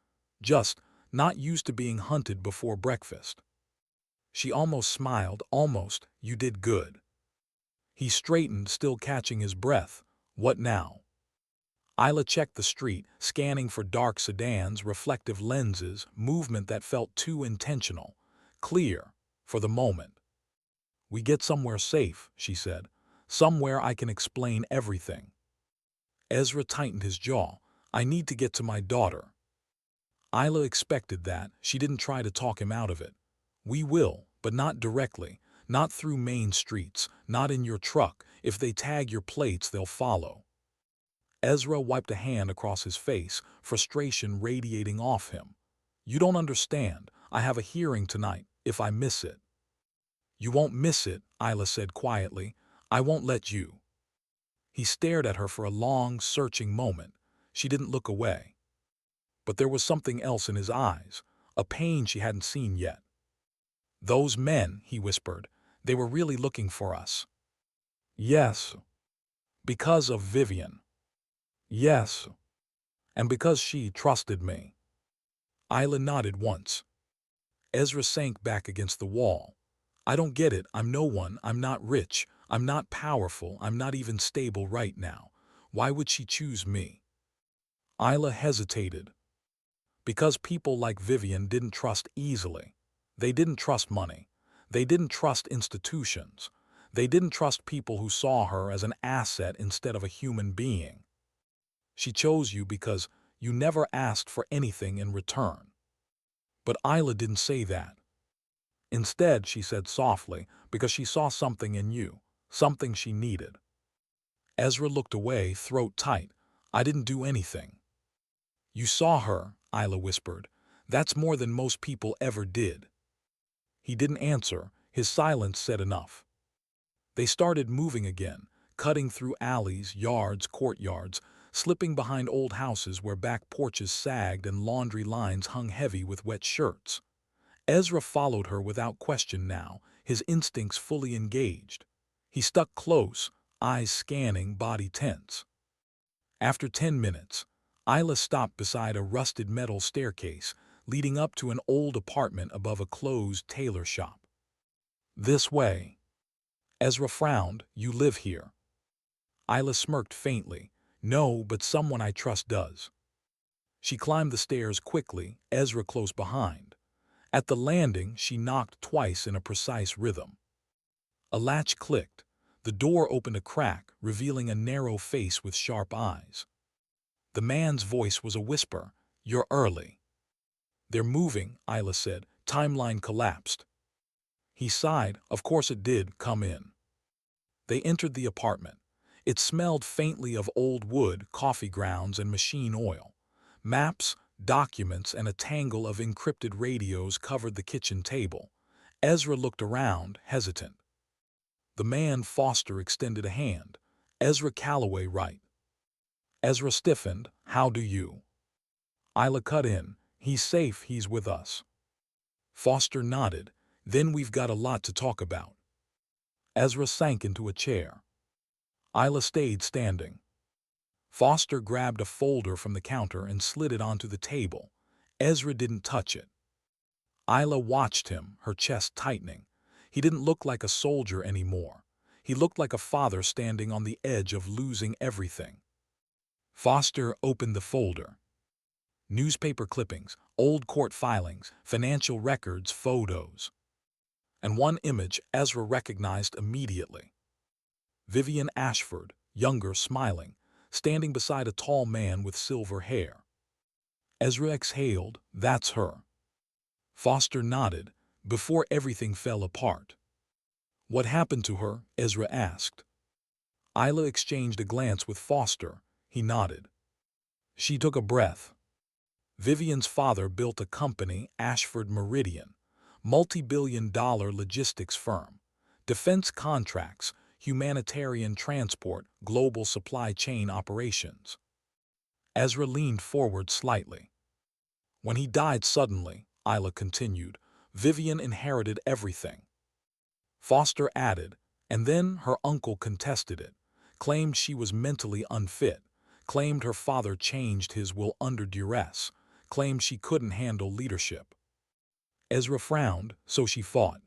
Just not used to being hunted before breakfast. She almost smiled. Almost. You did good. He straightened, still catching his breath. What now? Isla checked the street, scanning for dark sedans, reflective lenses, movement that felt too intentional. Clear, for the moment. We get somewhere safe, she said. Somewhere I can explain everything. Ezra tightened his jaw. I need to get to my daughter. Isla expected that. She didn't try to talk him out of it. We will, but not directly. Not through main streets. Not in your truck. If they tag your plates, they'll follow. Ezra wiped a hand across his face, frustration radiating off him. You don't understand. I have a hearing tonight, if I miss it. You won't miss it, Isla said quietly. I won't let you. He stared at her for a long, searching moment. She didn't look away. But there was something else in his eyes, a pain she hadn't seen yet. Those men, he whispered, they were really looking for us. Yes. Because of Vivian. Yes. And because she trusted me. Isla nodded once. Ezra sank back against the wall. I don't get it. I'm no one. I'm not rich. I'm not powerful. I'm not even stable right now. Why would she choose me? Isla hesitated. Because people like Vivian didn't trust easily. They didn't trust money. They didn't trust institutions. They didn't trust people who saw her as an asset instead of a human being. She chose you because you never asked for anything in return. But Isla didn't say that. Instead, she said softly, because she saw something in you, something she needed. Ezra looked away, throat tight. I didn't do anything. You saw her, Isla whispered. That's more than most people ever did. He didn't answer. His silence said enough. They started moving again, cutting through alleys, yards, courtyards, slipping behind old houses where back porches sagged and laundry lines hung heavy with wet shirts. Ezra followed her without question now, his instincts fully engaged. He stuck close, eyes scanning, body tense. After 10 minutes, Isla stopped beside a rusted metal staircase leading up to an old apartment above a closed tailor shop. This way. Ezra frowned. You live here. Isla smirked faintly. No, but someone I trust does. She climbed the stairs quickly, Ezra close behind. At the landing, she knocked twice in a precise rhythm. A latch clicked. The door opened a crack, revealing a narrow face with sharp eyes. The man's voice was a whisper. You're early. They're moving, Isla said. Timeline collapsed. He sighed. Of course it did. Come in. They entered the apartment. It smelled faintly of old wood, coffee grounds, and machine oil. Maps, documents, and a tangle of encrypted radios covered the kitchen table. Ezra looked around, hesitant. The man, Foster, extended a hand. Ezra Calloway, right. Ezra stiffened. How do you? Isla cut in. He's safe, he's with us. Foster nodded. Then we've got a lot to talk about. Ezra sank into a chair. Isla stayed standing. Foster grabbed a folder from the counter and slid it onto the table. Ezra didn't touch it. Isla watched him, her chest tightening. He didn't look like a soldier anymore. He looked like a father standing on the edge of losing everything. Foster opened the folder. Newspaper clippings, old court filings, financial records, photos. And one image Ezra recognized immediately. Vivian Ashford, younger, smiling, standing beside a tall man with silver hair. Ezra exhaled. That's her. Foster nodded, before everything fell apart. What happened to her? Ezra asked. Isla exchanged a glance with Foster. He nodded. She took a breath. Vivian's father built a company, Ashford Meridian, multi-billion-dollar logistics firm, defense contracts, humanitarian transport, global supply chain operations. Ezra leaned forward slightly. When he died suddenly, Isla continued, Vivian inherited everything. Foster added, and then her uncle contested it, claimed she was mentally unfit, claimed her father changed his will under duress, claimed she couldn't handle leadership. Ezra frowned, so she fought.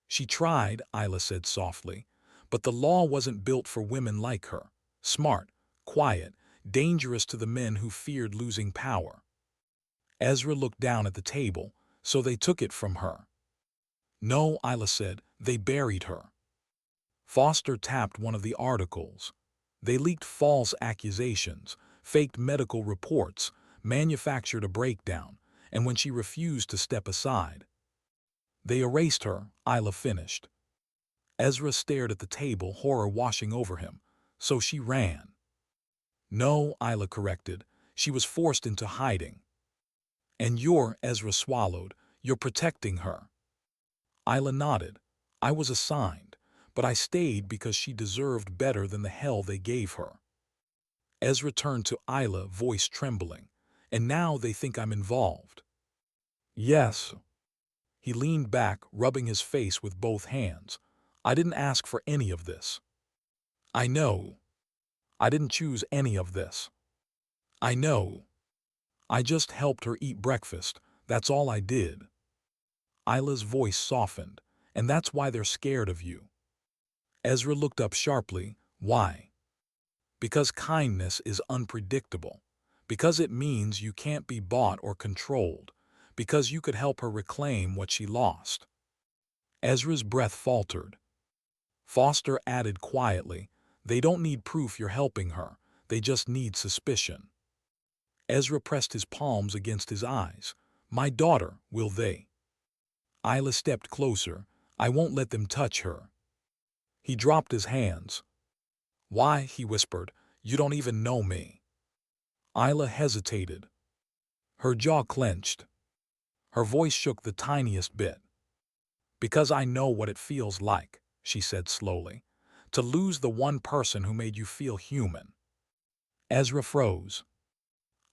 She tried, Isla said softly, but the law wasn't built for women like her. Smart, quiet, dangerous to the men who feared losing power. Ezra looked down at the table, so they took it from her. No, Isla said, they buried her. Foster tapped one of the articles. They leaked false accusations, faked medical reports, manufactured a breakdown, and when she refused to step aside, they erased her, Isla finished. Ezra stared at the table, horror washing over him. So she ran. No, Isla corrected. She was forced into hiding. And Ezra swallowed, you're protecting her. Isla nodded. I was assigned, but I stayed because she deserved better than the hell they gave her. Ezra turned to Isla, voice trembling. And now they think I'm involved. Yes. He leaned back, rubbing his face with both hands. I didn't ask for any of this. I know. I didn't choose any of this. I know. I just helped her eat breakfast. That's all I did. Isla's voice softened. And that's why they're scared of you. Ezra looked up sharply. Why? Because kindness is unpredictable. Because it means you can't be bought or controlled. Because you could help her reclaim what she lost. Ezra's breath faltered. Foster added quietly, they don't need proof you're helping her. They just need suspicion. Ezra pressed his palms against his eyes. My daughter, will they? Isla stepped closer. I won't let them touch her. He dropped his hands. Why, he whispered, you don't even know me. Isla hesitated. Her jaw clenched. Her voice shook the tiniest bit. Because I know what it feels like, she said slowly, to lose the one person who made you feel human. Ezra froze.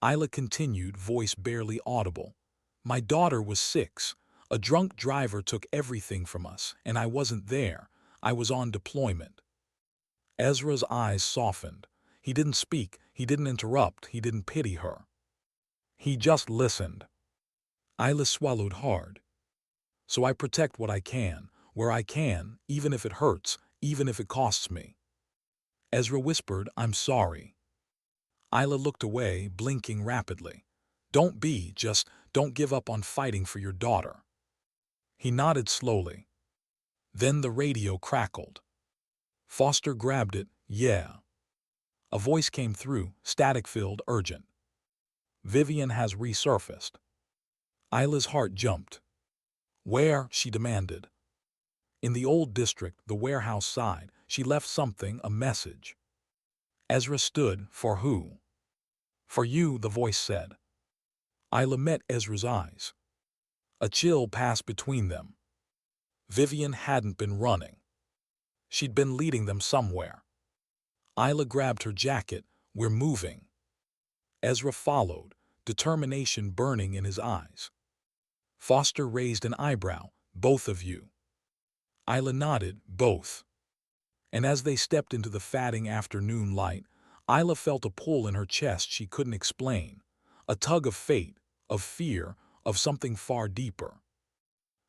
Isla continued, voice barely audible. My daughter was 6. A drunk driver took everything from us, and I wasn't there. I was on deployment. Ezra's eyes softened. He didn't speak, he didn't interrupt, he didn't pity her. He just listened. Isla swallowed hard. So I protect what I can, where I can, even if it hurts, even if it costs me. Ezra whispered, I'm sorry. Isla looked away, blinking rapidly. Don't give up on fighting for your daughter. He nodded slowly. Then the radio crackled. Foster grabbed it. Yeah. A voice came through, static-filled, urgent. Vivian has resurfaced. Isla's heart jumped. Where? She demanded. In the old district, the warehouse side, she left something, a message. Ezra stood. For who? For you, the voice said. Isla met Ezra's eyes. A chill passed between them. Vivian hadn't been running. She'd been leading them somewhere. Isla grabbed her jacket. We're moving. Ezra followed, determination burning in his eyes. Foster raised an eyebrow. Both of you. Isla nodded. Both. And as they stepped into the fatting afternoon light, Isla felt a pull in her chest she couldn't explain. A tug of fate, of fear, of something far deeper.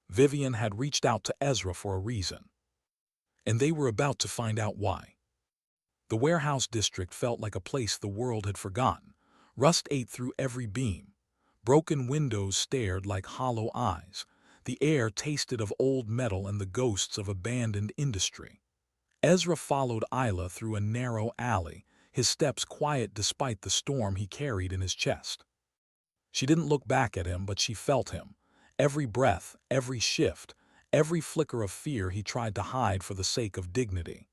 Vivian had reached out to Ezra for a reason. And they were about to find out why. The warehouse district felt like a place the world had forgotten. Rust ate through every beam. Broken windows stared like hollow eyes. The air tasted of old metal and the ghosts of abandoned industry. Ezra followed Isla through a narrow alley, his steps quiet despite the storm he carried in his chest. She didn't look back at him, but she felt him. Every breath, every shift, every flicker of fear he tried to hide for the sake of dignity.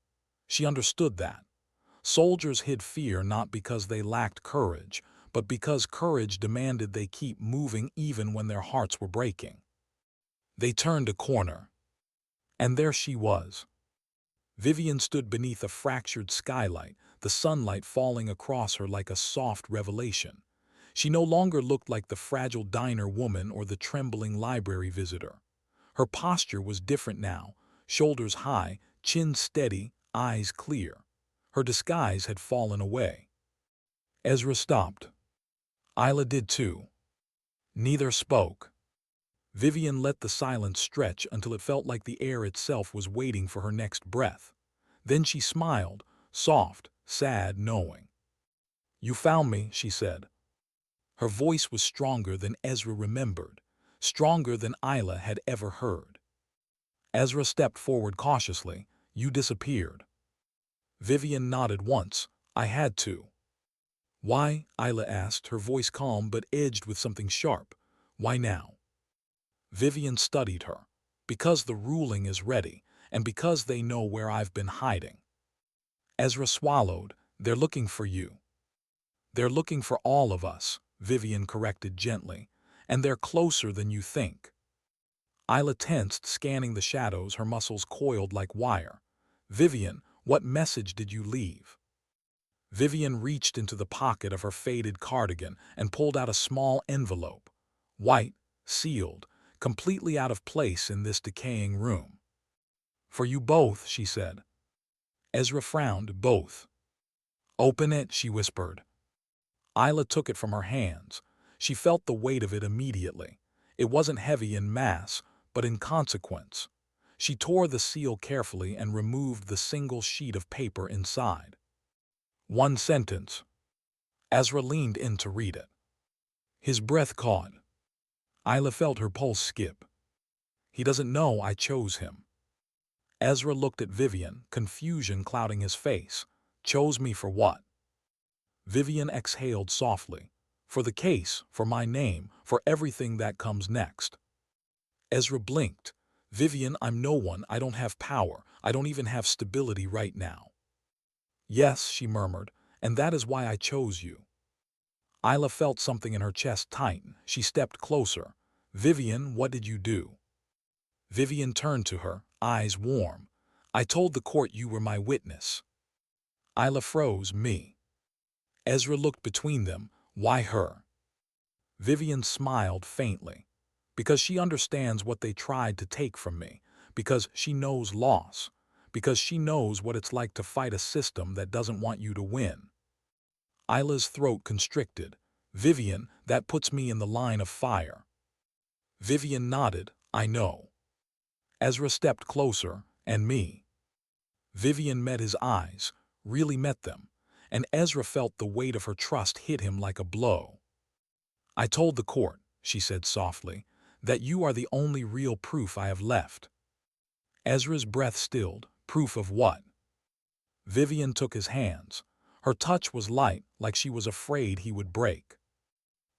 She understood that. Soldiers hid fear not because they lacked courage, but because courage demanded they keep moving even when their hearts were breaking. They turned a corner. And there she was. Vivian stood beneath a fractured skylight, the sunlight falling across her like a soft revelation. She no longer looked like the fragile diner woman or the trembling library visitor. Her posture was different now, shoulders high, chin steady, eyes clear. Her disguise had fallen away. Ezra stopped. Isla did too. Neither spoke. Vivian let the silence stretch until it felt like the air itself was waiting for her next breath. Then she smiled, soft, sad, knowing. "You found me," she said. Her voice was stronger than Ezra remembered, stronger than Isla had ever heard. Ezra stepped forward cautiously. "You disappeared." Vivian nodded once. "I had to." "Why?" Isla asked, her voice calm but edged with something sharp. "Why now?" Vivian studied her. "Because the ruling is ready, and because they know where I've been hiding." Ezra swallowed. "They're looking for you." "They're looking for all of us," Vivian corrected gently. "And they're closer than you think." Isla tensed, scanning the shadows, her muscles coiled like wire. "Vivian, what message did you leave?" Vivian reached into the pocket of her faded cardigan and pulled out a small envelope. White, sealed, completely out of place in this decaying room. "For you both," she said. Ezra frowned. "Both." "Open it," she whispered. Isla took it from her hands. She felt the weight of it immediately. It wasn't heavy in mass, but in consequence. She tore the seal carefully and removed the single sheet of paper inside. One sentence. Ezra leaned in to read it. His breath caught. Isla felt her pulse skip. "He doesn't know I chose him." Ezra looked at Vivian, confusion clouding his face. "Chose me for what?" Vivian exhaled softly. "For the case, for my name, for everything that comes next." Ezra blinked. "Vivian, I'm no one. I don't have power. I don't even have stability right now." "Yes," she murmured, "and that is why I chose you." Isla felt something in her chest tighten. She stepped closer. "Vivian, what did you do?" Vivian turned to her, eyes warm. "I told the court you were my witness." Isla froze. "Me?" Ezra looked between them. "Why her?" Vivian smiled faintly. "Because she understands what they tried to take from me. Because she knows loss. Because she knows what it's like to fight a system that doesn't want you to win." Isla's throat constricted. "Vivian, that puts me in the line of fire." Vivian nodded. "I know." Ezra stepped closer. "And me?" Vivian met his eyes, really met them, and Ezra felt the weight of her trust hit him like a blow. "I told the court," she said softly, "that you are the only real proof I have left." Ezra's breath stilled. "Proof of what?" Vivian took his hands. Her touch was light, like she was afraid he would break.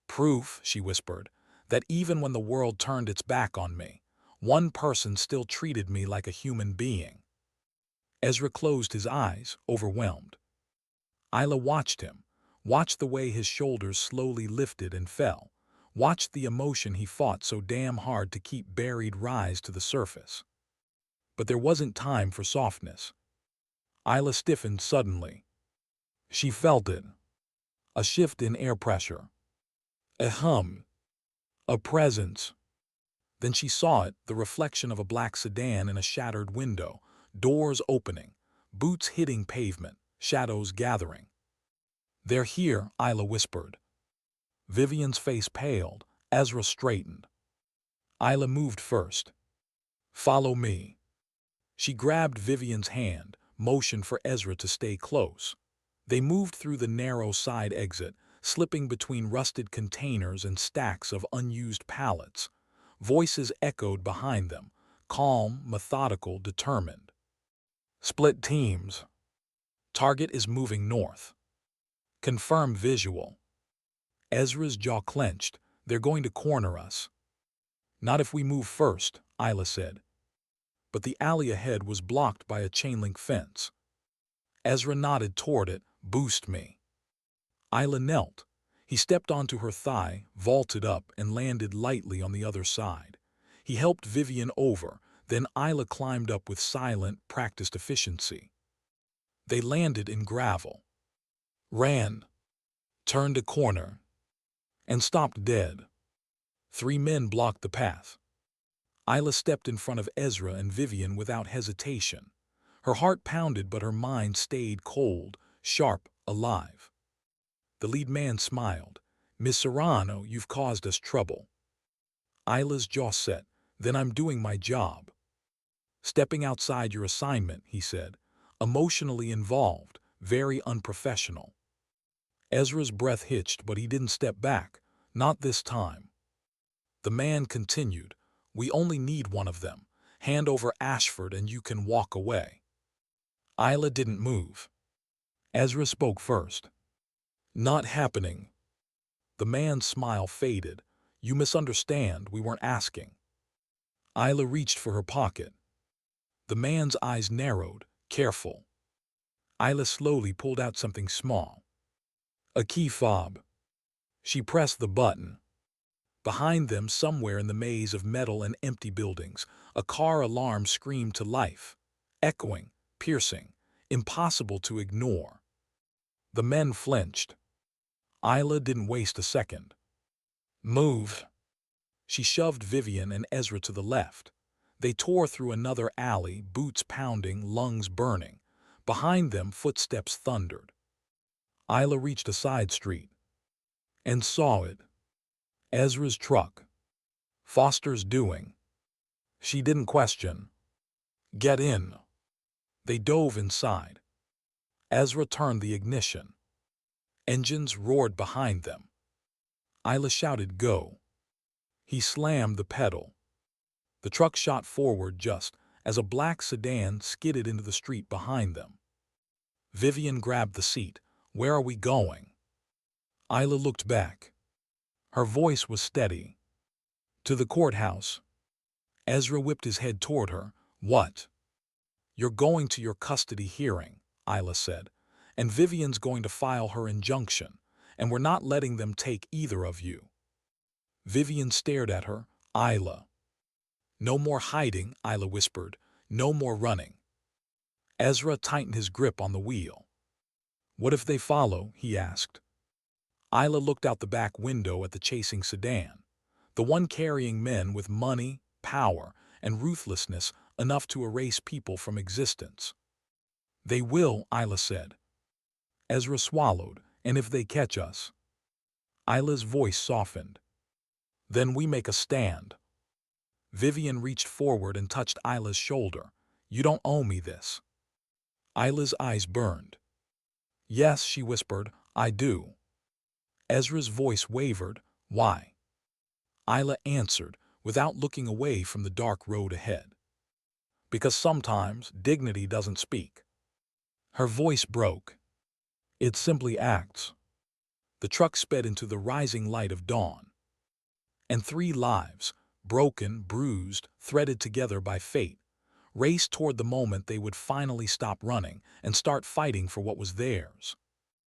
"Proof," she whispered, "that even when the world turned its back on me, one person still treated me like a human being." Ezra closed his eyes, overwhelmed. Isla watched him, watched the way his shoulders slowly lifted and fell, watched the emotion he fought so damn hard to keep buried rise to the surface. But there wasn't time for softness. Isla stiffened suddenly. She felt it. A shift in air pressure. A hum. A presence. Then she saw it, the reflection of a black sedan in a shattered window, doors opening, boots hitting pavement, shadows gathering. "They're here," Isla whispered. Vivian's face paled. Ezra straightened. Isla moved first. "Follow me." She grabbed Vivian's hand, motioned for Ezra to stay close. They moved through the narrow side exit, slipping between rusted containers and stacks of unused pallets. Voices echoed behind them, calm, methodical, determined. "Split teams. Target is moving north. Confirm visual." Ezra's jaw clenched. "They're going to corner us." "Not if we move first," Isla said. But the alley ahead was blocked by a chain-link fence. Ezra nodded toward it. "Boost me." Isla knelt. He stepped onto her thigh, vaulted up, and landed lightly on the other side. He helped Vivian over, then Isla climbed up with silent, practiced efficiency. They landed in gravel. Ran. Turned a corner. And stopped dead. 3 men blocked the path. Isla stepped in front of Ezra and Vivian without hesitation. Her heart pounded, but her mind stayed cold, sharp, alive. The lead man smiled. "Miss Serrano, you've caused us trouble." Isla's jaw set. "Then I'm doing my job." "Stepping outside your assignment," he said. "Emotionally involved. very unprofessional. Ezra's breath hitched, but he didn't step back. Not this time. The man continued, "We only need one of them. Hand over Ashford and you can walk away." Isla didn't move. Ezra spoke first. "Not happening." The man's smile faded. "You misunderstand. We weren't asking." Isla reached for her pocket. The man's eyes narrowed. "Careful." Isla slowly pulled out something small. A key fob. She pressed the button. Behind them, somewhere in the maze of metal and empty buildings, a car alarm screamed to life. Echoing, piercing, impossible to ignore. The men flinched. Isla didn't waste a second. "Move." She shoved Vivian and Ezra to the left. They tore through another alley, boots pounding, lungs burning. Behind them, footsteps thundered. Isla reached a side street and saw it. Ezra's truck. Foster's doing. She didn't question. "Get in." They dove inside. Ezra turned the ignition. Engines roared behind them. Isla shouted, "Go." He slammed the pedal. The truck shot forward just as a black sedan skidded into the street behind them. Vivian grabbed the seat. "Where are we going?" Isla looked back. Her voice was steady. "To the courthouse." Ezra whipped his head toward her. "What?" "You're going to your custody hearing," Isla said, "and Vivian's going to file her injunction, and we're not letting them take either of you." Vivian stared at her. "Isla." "No more hiding," Isla whispered. "No more running." Ezra tightened his grip on the wheel. "What if they follow?" he asked. Isla looked out the back window at the chasing sedan, the one carrying men with money, power, and ruthlessness enough to erase people from existence. "They will," Isla said. Ezra swallowed. "And if they catch us?" Isla's voice softened. "Then we make a stand." Vivian reached forward and touched Isla's shoulder. "You don't owe me this." Isla's eyes burned. "Yes," she whispered, "I do." Ezra's voice wavered. "Why?" Isla answered, without looking away from the dark road ahead. "Because sometimes dignity doesn't speak." Her voice broke. "It simply acts." The truck sped into the rising light of dawn. And 3 lives, broken, bruised, threaded together by fate, raced toward the moment they would finally stop running and start fighting for what was theirs.